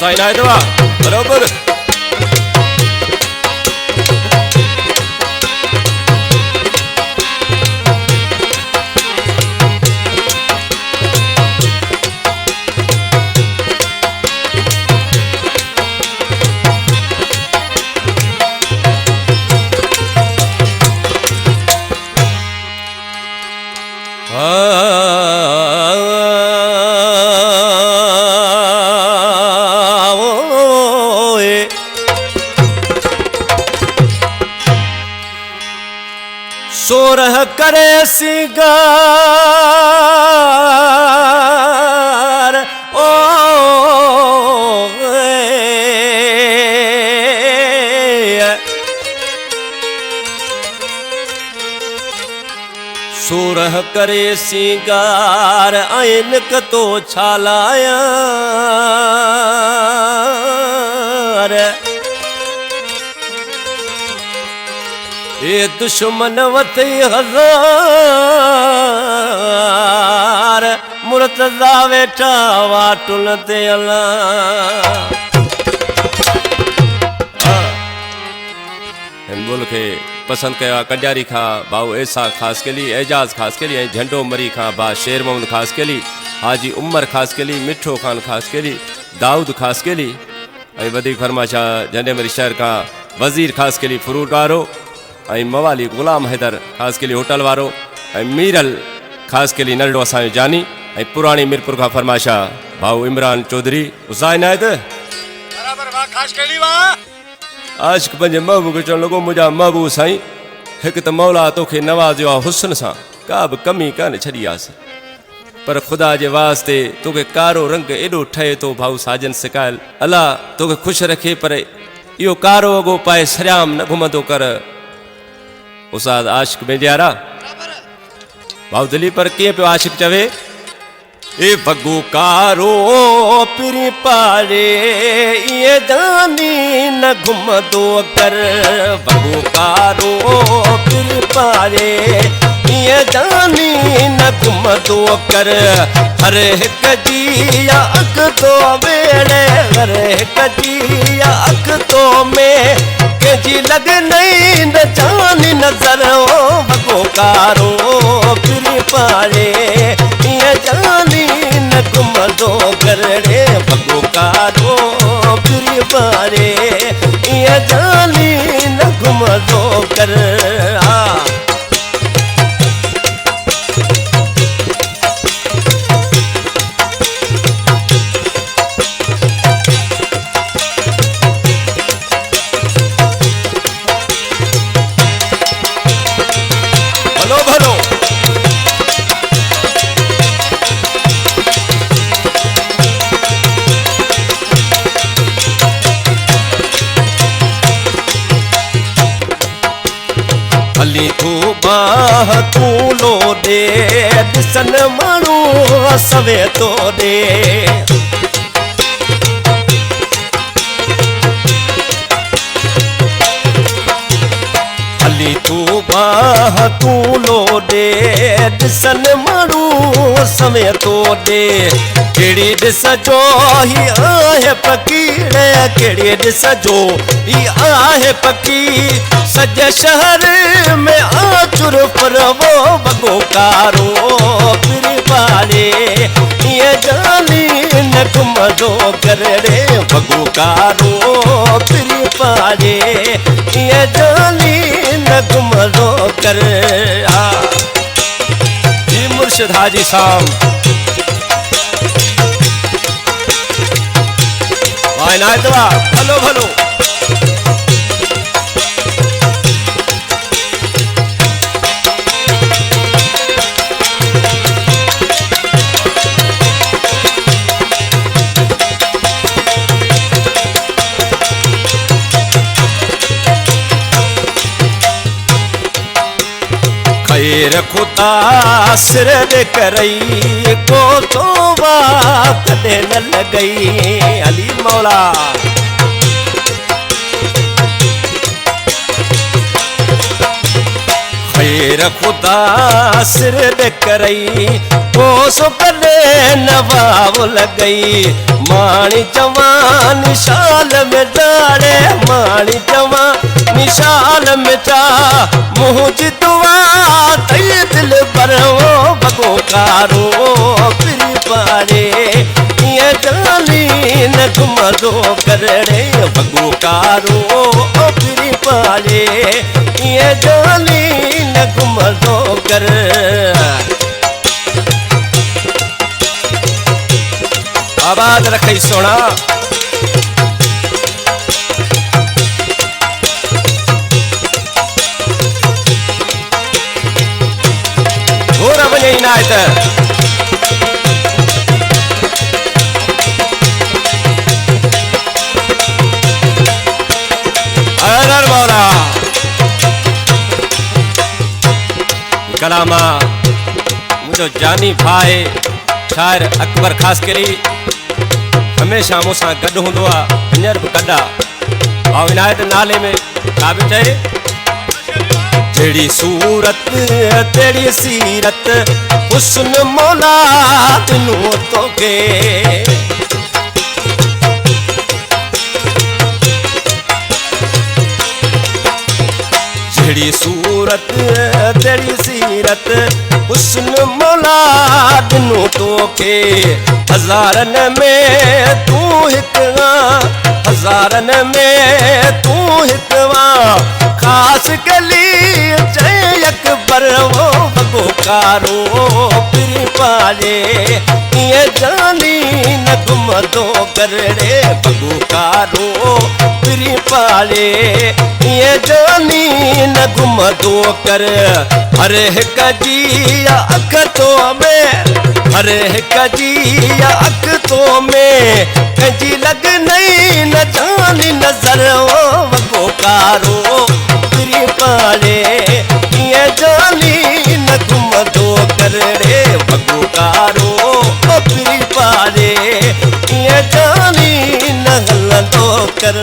हुसैन आए दवा बराबर सोरह करे सिंगार ओ सोरह करे सिंगार आइन कतो छालाया ए दुश्मन वते हजार मुर्तजा वेठा वाटुल ते अला बोल के पसंद कया कंजारी खा बाऊ ऐसा खास के लिए एजाज खास के लिए झंडो मरी खा बा शेर मोहम्मद खास के लिए हाजी उमर खास के लिए मिठो खान खास के लिए दाऊद खास के लिए ऐं वधिक फरमाशा झंडे मरी शहर का वजीर खास के लिए फ्रूट वारो ऐं मवाली गुलाम हैदर खास के लिए होटल वारो ऐं मीरल खास के लिए नलडो असांजो जानी ऐं पुराणी मीरपुर का फरमाशा भाऊ इमरान चौधरी हुसैन आयद बराबर वाह खास के लिए वाह आशिक पंहिंजे महबूब खे चवणु लॻो मुंहिंजा महबूब साईं हिकु त मौला तोखे नवाज़ियो आहे हुस्न सां का बि कमी कान छॾी आसि पर ख़ुदा जे वास्ते तोखे कारो रंग एॾो ठहे थो भाऊ साजन सिकायल अलाह तोखे ख़ुशि रखे पर इहो कारो अॻो पाए सरियाम न घुमंदो कर उस्ताद आशिक में ॾियारा भाऊ दिलीप पर कीअं पियो आशिक चवे ए वॻो कारो पिरी पारे इहे दानी न घुमंदो कर वॻो कारो पिरी पारे इहे दानी न घुमंदो कर हर हिकु जी अख तो वेड़े हर हिकु जी अख तो में कंहिंजी लॻ नहीं न जानी नज़र वॻो कारो पिरी पारे इहे जानी न घुमंदो कर रे वॻो कारो पिरी पारे इहे जानी न घुमंदो कर हली तू बाह तू लो दे दिसन माण्हू सवे तो दे हली तू बाह तू लो दे दिसन माण्हू सवे तो दे केड़ी दिस जो ही आहे फकीर केड़ी दिस जो ही आहे फकीर सजे शहर में आचुर पर वो वॻो कारो पिरी पारे ये जानी न घुमंदो कर रे वॻो कारो पिरी पारे ये जानी न घुमंदो कर जी मुर्शिद हाजी साहब वायनायतवा भलो भलो खैर खुदा सिर करई को तो कदे न लगई अली मौला खैर खुदा सिर करई सो कदे नवाब लॻई माणी जवान शाल में डाड़े माणी जवान शाल में चा मुझ दुआ तई दिल भरो भगो कारो फिरी पाड़े ये जाली न घुमदो करड़े भगो कारो फिरी पाड़े ये जाली न घुमदो कर आवाज रखई सोना घोर वञे इनायत हर मौला कलामा मुझो जानी भाई शायर अकबर खास करी हमेशा मूंसां गॾु हूंदो आहे हींअर बि कॾा भाउ इनायत नाले में छा बि चए जहिड़ी सूरत तेरी सीरत हुस्न मौला ॾिनो तोखे जहिड़ी सूरत तेरी सीरत हुस्न मौला ॾिनो तोखे हज़ारनि में तूं हिकु हज़ारनि में तूं हिकु ख़ासि गली चई अकबर वो भगो कारो फिरी पाड़े ईअं जानी न घुमदो करड़े भगो कारो फिरी पाड़े ईअं जानी न घुमदो कर हर हिक जी अख तो में हर हिक जी अख तो में कंहिंजी लॻ नई न जानी नज़र वॻो कारो फिरी पाड़े ईअं जानी न घुमदो करड़े वॻो कारो फिरी पाड़े ईअं जानी न हलंदो कर